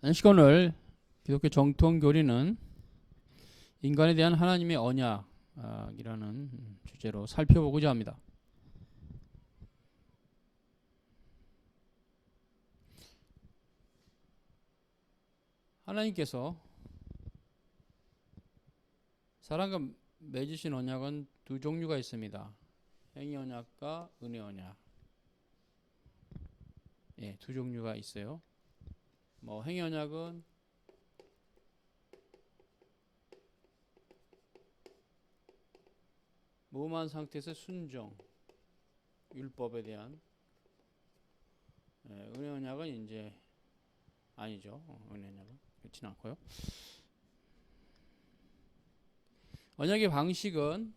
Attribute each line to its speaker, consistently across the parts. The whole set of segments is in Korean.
Speaker 1: 안식 오늘 기독교 정통 교리는 인간에 대한 하나님의 언약이라는 주제로 살펴보고자 합니다. 하나님께서 사람과 맺으신 언약은 두 종류가 있습니다. 행위 언약과 은혜 언약. 두 종류가 있어요. 행위 언약은 무음한 상태에서 순종, 율법에 대한. 은혜 언약은 이제 아니죠. 은혜 언약은 그렇진 않고요. 언약의 방식은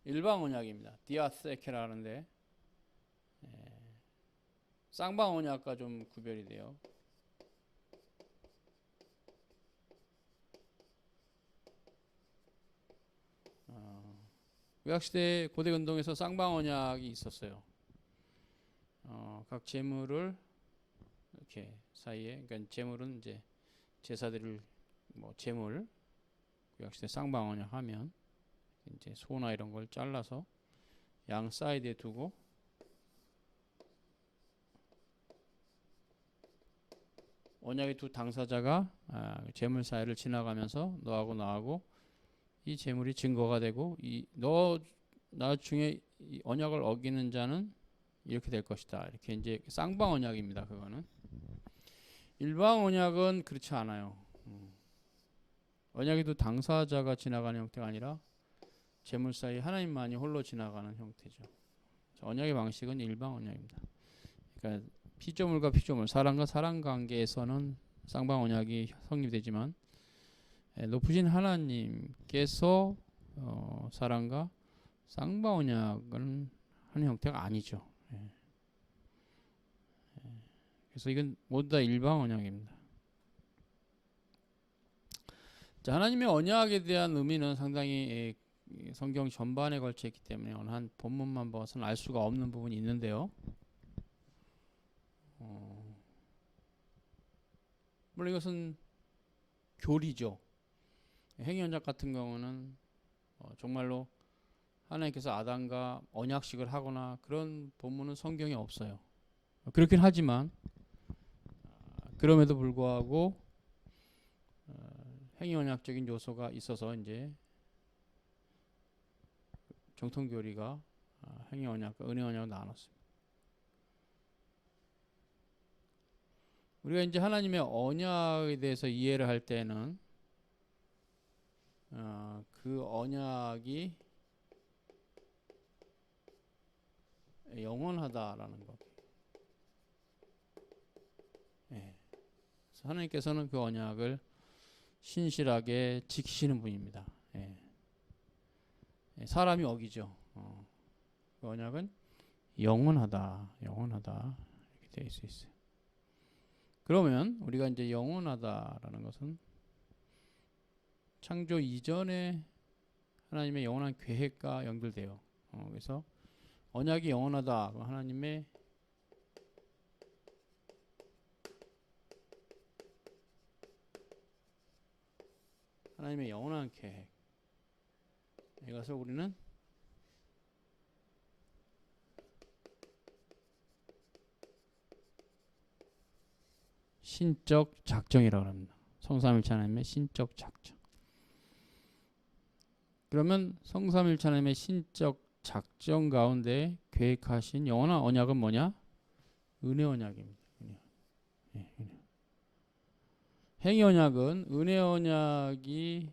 Speaker 1: 일방 언약입니다. 디아세케라 하는데 쌍방 언약과 좀 구별이 돼요. 구약시대 고대 운동에서 쌍방 언약이 있었어요. 각 제물을 이렇게 사이에, 그러니까 제물은 이제 제사드릴 제물, 구약시대 쌍방 언약 하면 이제 소나 이런 걸 잘라서 양 사이드에 두고 언약의 두 당사자가 제물 사이를 지나가면서 너하고 나하고 이 제물이 증거가 되고 너 나중에 이 언약을 어기는 자는 이렇게 될 것이다. 이렇게 이제 쌍방 언약입니다. 그거는 일방 언약은 그렇지 않아요. 언약의 두 당사자가 지나가는 형태가 아니라 제물 사이 하나님만이 홀로 지나가는 형태죠. 언약의 방식은 일방 언약입니다. 그러니까 피조물과 피조물, 사람과 사람 관계에서는 쌍방 언약이 성립되지만 높으신 하나님께서 사람과 쌍방 언약을 하는 형태가 아니죠. 그래서 이건 모두 다 일방 언약입니다. 자, 하나님의 언약에 대한 의미는 상당히 성경 전반에 걸쳐 있기 때문에 어느 한 본문만 봐서는 알 수가 없는 부분이 있는데요. 물론 이것은 교리죠. 행위 언약 같은 경우는 정말로 하나님께서 아담과 언약식을 하거나 그런 본문은 성경에 없어요. 그렇긴 하지만 그럼에도 불구하고 행위 언약적인 요소가 있어서 이제 정통 교리가 행위 언약과 은혜 언약을 나눴습니다. 우리가 이제 하나님의 언약에 대해서 이해를 할 때는 그 언약이 영원하다라는 것. 하나님께서는 그 언약을 신실하게 지키시는 분입니다. 사람이 어기죠. 그 언약은 영원하다 이렇게 되어 있어요. 그러면 우리가 이제 영원하다라는 것은 창조 이전에 하나님의 영원한 계획과 연결돼요. 그래서 언약이 영원하다. 하나님의 영원한 계획. 이것을 우리는 신적 작정이라고 합니다. 성삼일체 하나님의 신적 작정. 그러면 성삼일체 하나님의 신적 작정 가운데 계획하신 영원한 언약은 뭐냐? 은혜 언약입니다. 은혜. 행위 언약은 은혜 언약이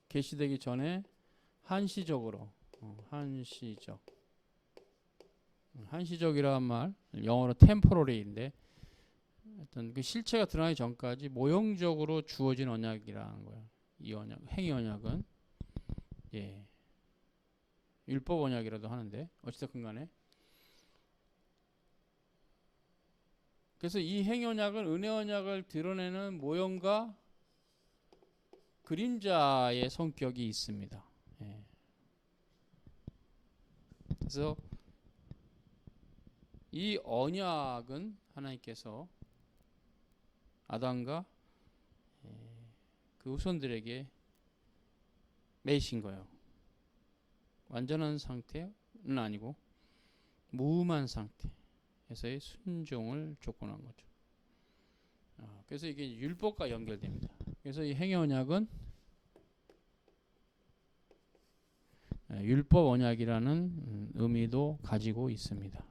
Speaker 1: 계시되기 전에 한시적으로 한시적이라는 말 영어로 temporary인데 어떤 그 실체가 드러나기 전까지 모형적으로 주어진 언약이라는 거예요. 이 언약, 행위 언약은 율법 언약이라도 하는데 어찌됐든 간에 그래서 이 행위 언약은 은혜 언약을 드러내는 모형과 그림자의 성격이 있습니다. 그래서 이 언약은 하나님께서 아담과 그 후손들에게 매이신 거예요. 완전한 상태는 아니고 무음한 상태에서의 순종을 조건한 거죠. 그래서 이게 율법과 연결됩니다. 그래서 이 행위 언약은 율법 언약이라는 의미도 가지고 있습니다.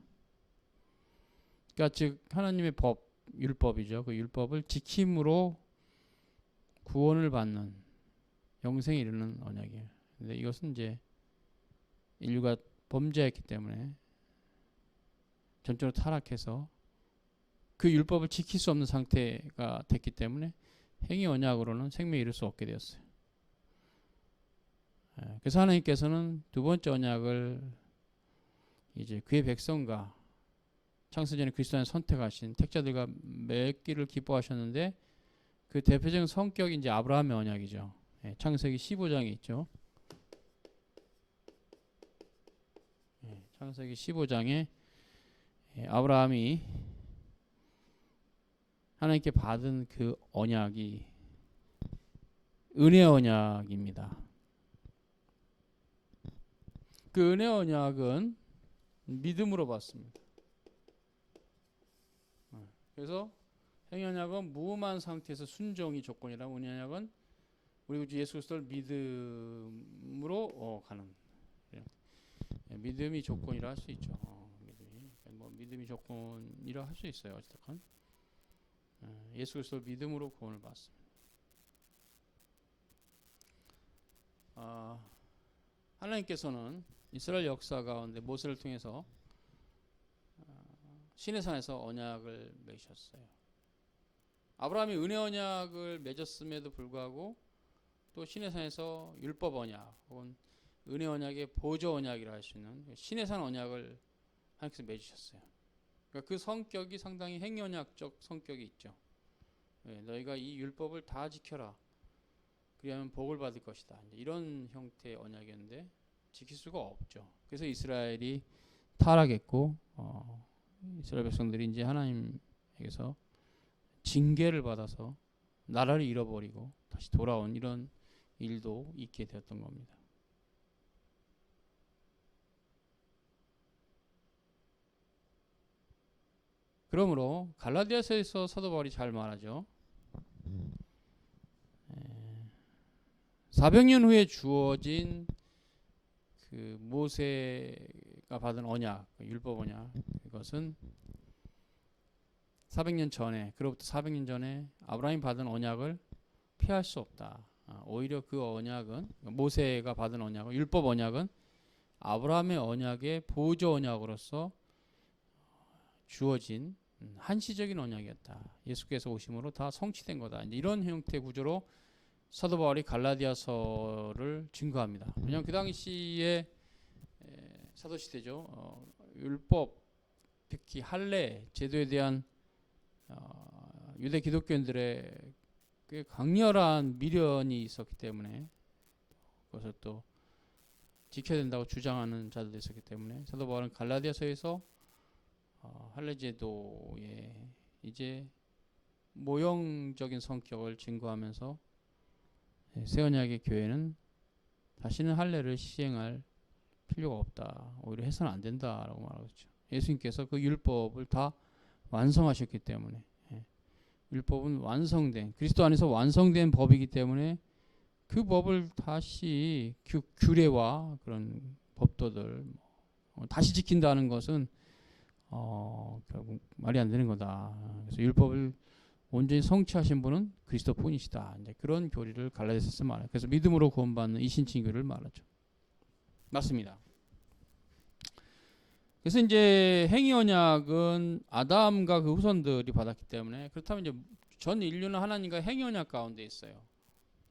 Speaker 1: 그러니까 즉 하나님의 법, 율법이죠. 그 율법을 지킴으로 구원을 받는 영생에 이르는 언약이에요. 근데 이것은 이제 인류가 범죄했기 때문에 전적으로 타락해서 그 율법을 지킬 수 없는 상태가 됐기 때문에 행위 언약으로는 생명에 이를 수 없게 되었어요. 그래서 하나님께서는 두 번째 언약을 이제 그의 백성과 창세전에 그리스도 안에 선택하신 택자들과 맺기를 기뻐하셨는데 그 대표적인 성격이 이제 아브라함의 언약이죠. 창세기 15장에 있죠. 창세기 15장에 아브라함이 하나님께 받은 그 언약이 은혜 언약입니다. 그 은혜 언약은 믿음으로 받습니다. 그래서 행위 언약은 무음한 상태에서 순종이 조건이라고, 은혜 언약은 우리 구 예수 그리스도를 믿음으로 가는, 믿음이 조건이라 할 수 있죠. 믿음이 조건이라 할 수 있어요. 어쨌든 예수 그리스도를 믿음으로 구원을 받습니다. 하나님께서는 이스라엘 역사 가운데 모세를 통해서 시내산에서 언약을 맺으셨어요. 아브라함이 은혜 언약을 맺었음에도 불구하고 또 시내산에서 율법 언약 혹은 은혜 언약의 보조 언약이라 할 수 있는 시내산 언약을 하나님께서 맺으셨어요. 그러니까 그 성격이 상당히 행위 언약적 성격이 있죠. 너희가 이 율법을 다 지켜라. 그리하면 복을 받을 것이다. 이런 형태의 언약이었는데 지킬 수가 없죠. 그래서 이스라엘이 타락했고 이스라엘 백성들이 이제 하나님에게서 징계를 받아서 나라를 잃어버리고 다시 돌아온 이런 일도 있게 되었던 겁니다. 그러므로 갈라디아서에서 사도 바울이 잘 말하죠. 400년 후에 주어진 그 모세가 받은 언약, 율법 언약, 이것은 400년 전에, 그로부터 400년 전에 아브라함이 받은 언약을 피할 수 없다. 오히려 그 언약은, 모세가 받은 언약은, 율법 언약은 아브라함의 언약의 보조 언약으로서 주어진 한시적인 언약이었다. 예수께서 오심으로 다 성취된 거다. 이런 형태의 구조로 사도 바울이 갈라디아서를 증거합니다. 왜냐하면 그 당시에 사도 시대죠. 율법, 특히 할례 제도에 대한 유대 기독교인들의 꽤 강렬한 미련이 있었기 때문에, 그것을 또 지켜야 된다고 주장하는 자들도 있었기 때문에 사도 바울은 갈라디아서에서 할례 제도의 이제 모형적인 성격을 증거하면서 새 언약의 교회는 다시는 할례를 시행할 필요가 없다. 오히려 해서는 안 된다라고 말하죠. 예수님께서 그 율법을 다 완성하셨기 때문에, 율법은 완성된, 그리스도 안에서 완성된 법이기 때문에 그 법을 다시 규례와 그런 법도들 다시 지킨다는 것은 결국 말이 안 되는 거다. 그래서 율법을 온전히 성취하신 분은 그리스도뿐이시다. 이제 그런 교리를 갈라디아서에서 말해요. 그래서 믿음으로 구원받는 이신칭교를 말하죠. 맞습니다. 그래서 이제 행위 언약은 아담과 그 후손들이 받았기 때문에, 그렇다면 이제 전 인류는 하나님과 행위 언약 가운데 있어요.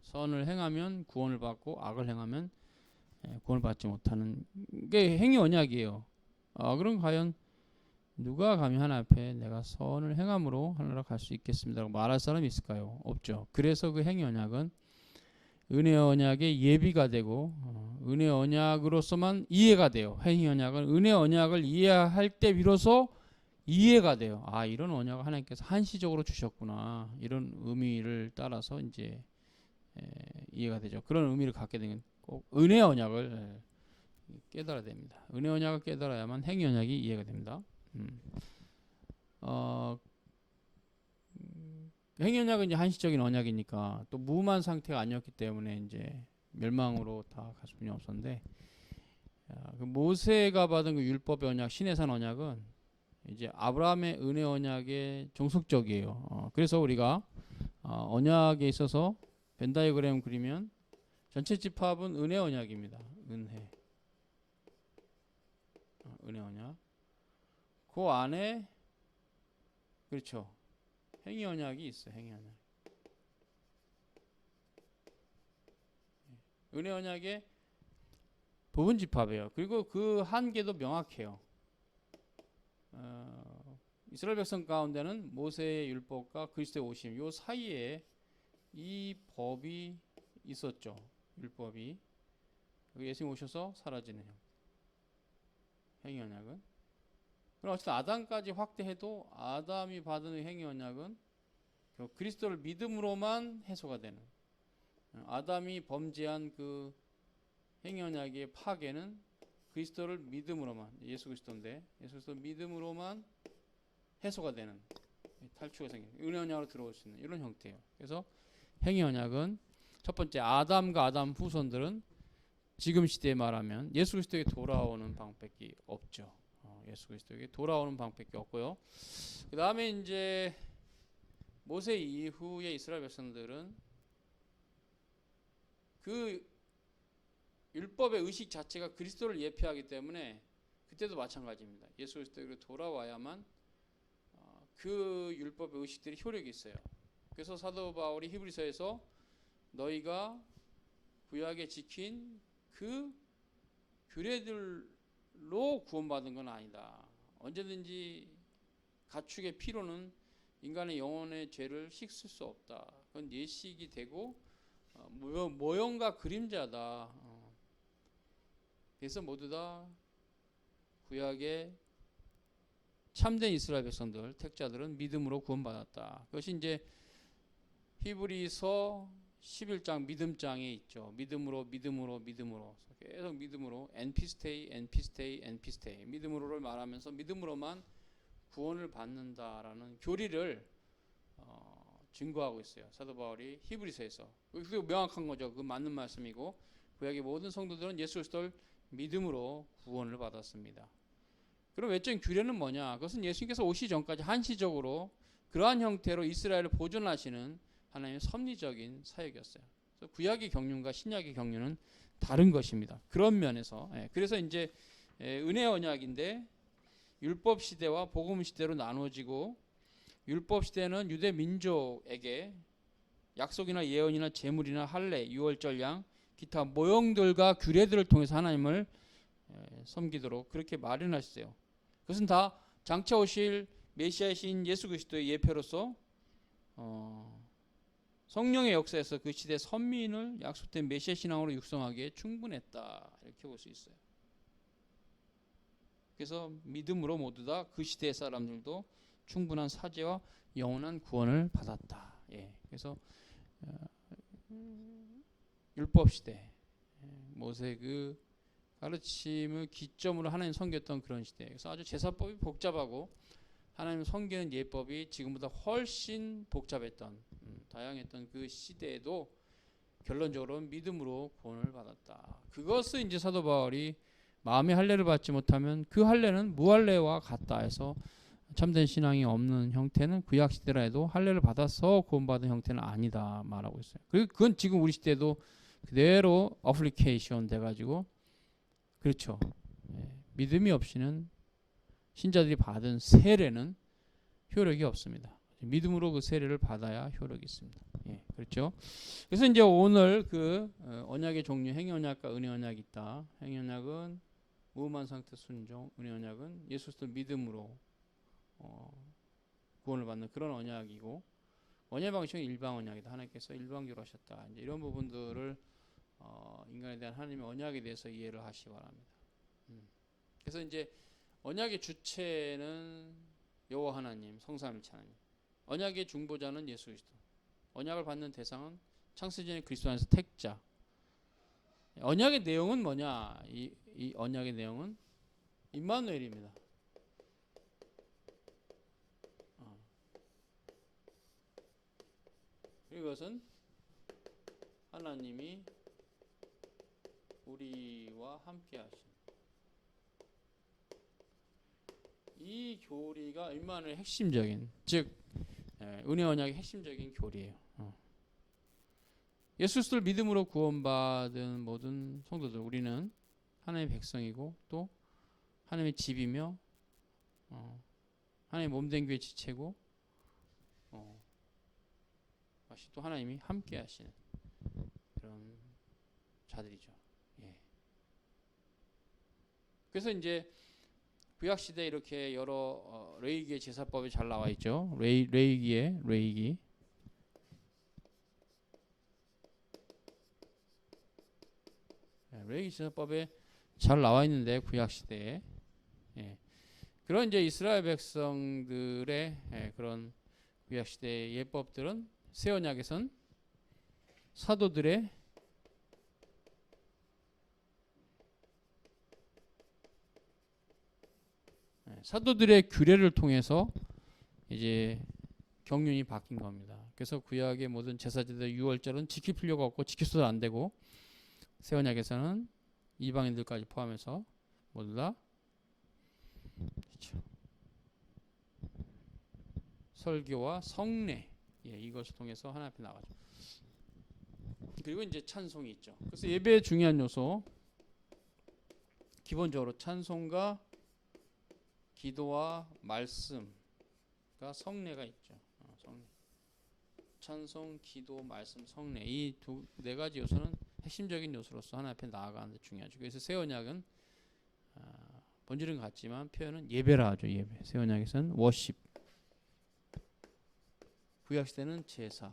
Speaker 1: 선을 행하면 구원을 받고 악을 행하면 구원을 받지 못하는 게 행위 언약이에요. 그럼 과연 누가 감히 하나님 앞에 내가 선을 행함으로 하늘나라 갈 수 있겠습니다라고 말할 사람이 있을까요? 없죠. 그래서 그 행위 언약은 은혜 언약의 예비가 되고 은혜 언약으로서만 이해가 돼요. 행위 언약은 은혜 언약을 이해할 때 비로소 이해가 돼요. 이런 언약을 하나님께서 한시적으로 주셨구나. 이런 의미를 따라서 이제 이해가 되죠. 그런 의미를 갖게 되면 꼭 은혜 언약을 깨달아야 됩니다. 은혜 언약을 깨달아야만 행위 언약이 이해가 됩니다. 행위 언약은 이제 한시적인 언약이니까 또 무한 상태가 아니었기 때문에 이제 멸망으로 다 갈 수뿐이 없었는데, 그 모세가 받은 그 율법의 언약, 시내산 언약은 이제 아브라함의 은혜 언약의 종속적이에요. 그래서 우리가 언약에 있어서 벤 다이어그램 그리면 전체 집합은 은혜 언약입니다. 은혜 언약. 그 안에 그렇죠. 행위 언약이 있어요. 행위 언약. 은혜 언약의 부분 집합이에요. 그리고 그 한계도 명확해요. 이스라엘 백성 가운데는 모세의 율법과 그리스도의 오심 요 사이에 이 법이 있었죠. 율법이. 예수님 오셔서 사라지는 행위 언약은. 그럼 어쨌든 아담까지 확대해도 아담이 받은 행위 언약은 그리스도를 믿음으로만 해소가 되는, 아담이 범죄한 그 행위 언약의 파괴는 그리스도를 믿음으로만, 예수 그리스도인데 예수 그리스도 믿음으로만 해소가 되는, 탈취가 생기는, 은혜 언약으로 들어올 수 있는 이런 형태예요. 그래서 행위 언약은 첫 번째 아담과 아담 후손들은 지금 시대에 말하면 예수 그리스도에게 돌아오는 방법밖에 없죠. 예수 그리스도에게 돌아오는 방법밖에 없고요. 그 다음에 이제 모세 이후의 이스라엘 백성들은 그 율법의 의식 자체가 그리스도를 예표하기 때문에 그때도 마찬가지입니다. 예수 그리스도에게 돌아와야만 그 율법의 의식들이 효력이 있어요. 그래서 사도 바울이 히브리서에서 너희가 구약에 지킨 그 규례들로 구원받은 건 아니다. 언제든지 가축의 피로는 인간의 영혼의 죄를 씻을 수 없다. 그건 예식이 되고 모형과 그림자다. 그래서 모두 다 구약의 참된 이스라엘 백성들, 택자들은 믿음으로 구원받았다. 그것이 이제 히브리서 11장 믿음장에 있죠. 믿음으로 계속 믿음으로 엔피스테이 믿음으로를 말하면서 믿음으로만 구원을 받는다라는 교리를 증거하고 있어요. 사도 바울이 히브리서에서. 그게 명확한 거죠. 그 맞는 말씀이고 구약의 모든 성도들은 예수 그리스도를 믿음으로 구원을 받았습니다. 그럼 외적인 규례는 뭐냐? 그것은 예수님께서 오시기 전까지 한시적으로 그러한 형태로 이스라엘을 보존하시는 하나님의 섭리적인 사역이었어요. 그래서 구약의 경륜과 신약의 경륜은 다른 것입니다. 그런 면에서 그래서 이제 은혜 언약인데 율법 시대와 복음 시대로 나누어지고, 율법 시대는 유대 민족에게 약속이나 예언이나 제물이나 할례, 유월절량, 기타 모형들과 규례들을 통해서 하나님을 섬기도록 그렇게 마련하셨어요. 그것은 다 장차 오실 메시아이신 예수 그리스도의 예표로서 성령의 역사에서 그 시대 선민을 약속된 메시아 신앙으로 육성하기에 충분했다, 이렇게 볼 수 있어요. 그래서 믿음으로 모두 다 그 시대의 사람들도 충분한 사죄와 영원한 구원을 받았다. 그래서 율법 시대, 모세 그 가르침을 기점으로 하나님 섬겼던 그런 시대. 그래서 아주 제사법이 복잡하고 하나님 섬기는 예법이 지금보다 훨씬 복잡했던, 다양했던 그 시대에도 결론적으로 믿음으로 구원을 받았다. 그것을 이제 사도 바울이 마음의 할례를 받지 못하면 그 할례는 무할례와 같다 해서 참된 신앙이 없는 형태는 구약 시대라 해도 할례를 받아서 구원받은 형태는 아니다 말하고 있어요. 그리고 그건 지금 우리 시대도 그대로 어플리케이션 돼가지고, 그렇죠. 믿음이 없이는 신자들이 받은 세례는 효력이 없습니다. 믿음으로 그 세례를 받아야 효력이 있습니다. 그렇죠. 그래서 이제 오늘 그 언약의 종류, 행위 언약과 은혜 언약이 있다. 행위 언약은 무음한 상태 순종, 은혜 언약은 예수 그리스도 믿음으로 구원을 받는 그런 언약이고, 언약 방식은 일방 언약이다. 하나님께서 일방적으로 하셨다. 이제 이런 부분들을 인간에 대한 하나님의 언약에 대해서 이해를 하시기 바랍니다. 그래서 이제 언약의 주체는 여호와 하나님, 성삼일체 하나님. 언약의 중보자는 예수 그리스도. 언약을 받는 대상은 창세전에 그리스도 안에서 택자. 언약의 내용은 뭐냐? 이 언약의 내용은 임마누엘입니다. 이것은 하나님이 우리와 함께 하신 이 교리가 임마누엘의 핵심적인, 즉 은혜 언약의 핵심적인 교리예요. 예수 그리스도를 믿음으로 구원받은 모든 성도들, 우리는 하나님의 백성이고 또 하나님의 집이며 하나님의 몸된 교회 지체고 다시 또 하나님이 함께 하시는 그런 자들이죠. 예. 그래서 이제 구약 시대에 이렇게 여러 레위기의 제사법이 잘 나와 있죠. 레위기 레위기 제사법에 잘 나와 있는데 구약 시대에 그런 이제 이스라엘 백성들의 그런 구약 시대의 예법들은 새 언약에선 사도들의 규례를 통해서 이제 경륜이 바뀐 겁니다. 그래서 구약의 모든 제사제도 유월절은 지킬 필요가 없고 지켜서도 안 되고 새 언약에서는 이방인들까지 포함해서 모두 다 그렇죠. 설교와 성례 이것을 통해서 하나님 앞에 나가죠. 그리고 이제 찬송이 있죠. 그래서 예배의 중요한 요소 기본적으로 찬송과 기도와 말씀과 성례가 있죠. 성례. 찬송, 기도, 말씀, 성례 이 네 가지 요소는 핵심적인 요소로서 하나님 앞에 나아가는 데 중요하죠. 그래서 새 언약은 본질은 같지만 표현은 예배라 하죠. 예배. 새 언약에서는 워십. 구약 시대는 제사.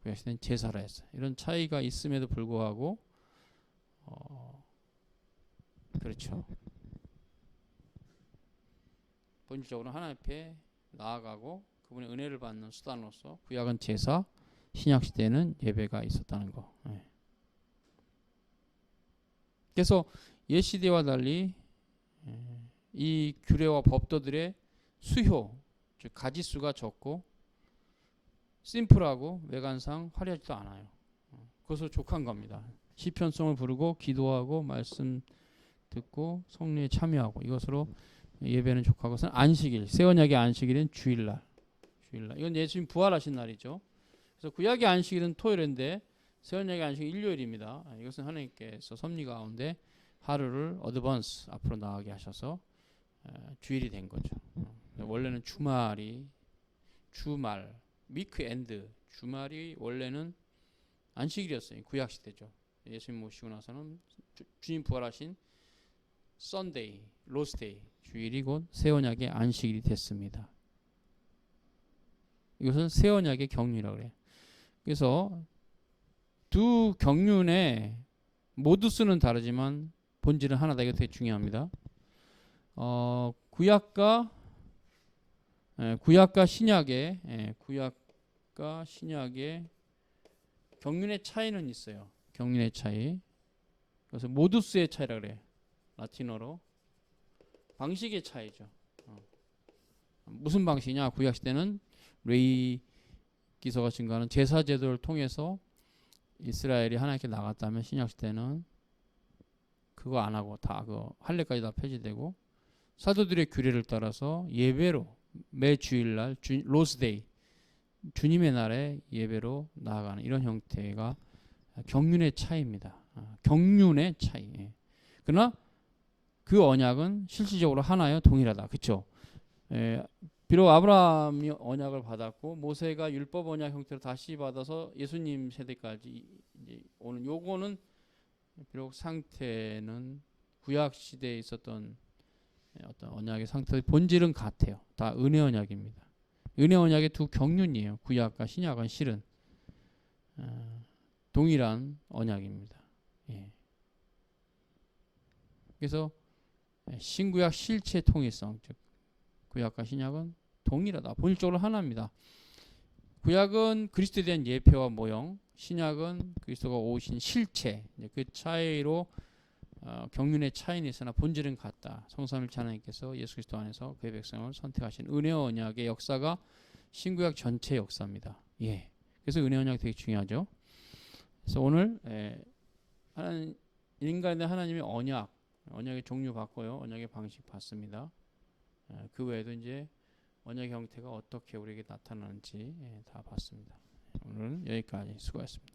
Speaker 1: 구약 시대는 제사라 했어요. 이런 차이가 있음에도 불구하고 그렇죠. 본질적으로 하나님 앞에 나아가고 그분의 은혜를 받는 수단으로서 구약은 제사, 신약 시대에는 예배가 있었다는 거. 그래서 옛 시대와 달리 이 규례와 법도들의 수효, 즉 가지수가 적고 심플하고 외관상 화려하지도 않아요. 그것을 족한 겁니다. 시편송을 부르고 기도하고 말씀 듣고 성례에 참여하고 이것으로 예배는 족하고 그것은 안식일, 새 언약의 안식일은 주일날. 이건 예수님 부활하신 날이죠. 그래서 구약의 안식일은 토요일인데 새 언약의 안식일은 일요일입니다. 이것은 하나님께서 섭리 가운데 하루를 어드밴스 앞으로 나가게 하셔서 주일이 된 거죠. 원래는 주말, 위크엔드, 주말이 원래는 안식일이었어요. 구약 시대죠. 예수님 모시고 나서는 주님 부활하신 썬데이, 로스데이, 주일이 곧 새 언약의 안식일이 됐습니다. 이것은 새 언약의 경륜이라고 그래요. 그래서 두 경륜의 모두스는 다르지만 본질은 하나다. 이거 되게 중요합니다. 구약과 신약의 경륜의 차이는 있어요. 경륜의 차이. 그래서 모두스의 차이라 그래요. 라틴어로 방식의 차이죠. 무슨 방식이냐? 구약 시대는 레위 기서가 증거하는 제사 제도를 통해서 이스라엘이 하나님께 나갔다면 신약 시대는 그거 안 하고 다 그 할례까지 다 폐지되고 사도들의 규례를 따라서 예배로 매 주일날 로스데이 주님의 날에 예배로 나아가는 이런 형태가 경륜의 차이입니다. 경륜의 차이. 그러나 그 언약은 실질적으로 하나요, 동일하다. 그렇죠? 비록 아브라함이 언약을 받았고 모세가 율법 언약 형태로 다시 받아서 예수님 세대까지 이제 오는 요거는 비록 상태는 구약 시대에 있었던 어떤 언약의 상태의 본질은 같아요. 다 은혜 언약입니다. 은혜 언약의 두 경륜이에요. 구약과 신약은 실은 동일한 언약입니다. 그래서 신구약 실체 통일성, 즉 구약과 신약은 동일하다. 본질적으로 하나입니다. 구약은 그리스도에 대한 예표와 모형, 신약은 그리스도가 오신 실체. 이제 그 차이로 경륜의 차이는 있으나 본질은 같다. 성삼일체 하나님께서 예수 그리스도 안에서 그의 백성을 선택하신 은혜 언약의 역사가 신구약 전체 역사입니다. 예. 그래서 은혜 언약 되게 중요하죠. 그래서 오늘 인간에 대한 하나님의 언약의 종류 봤고요. 언약의 방식 봤습니다. 그 외에도 이제 언약의 형태가 어떻게 우리에게 나타나는지 다 봤습니다. 오늘은 여기까지 수고하셨습니다.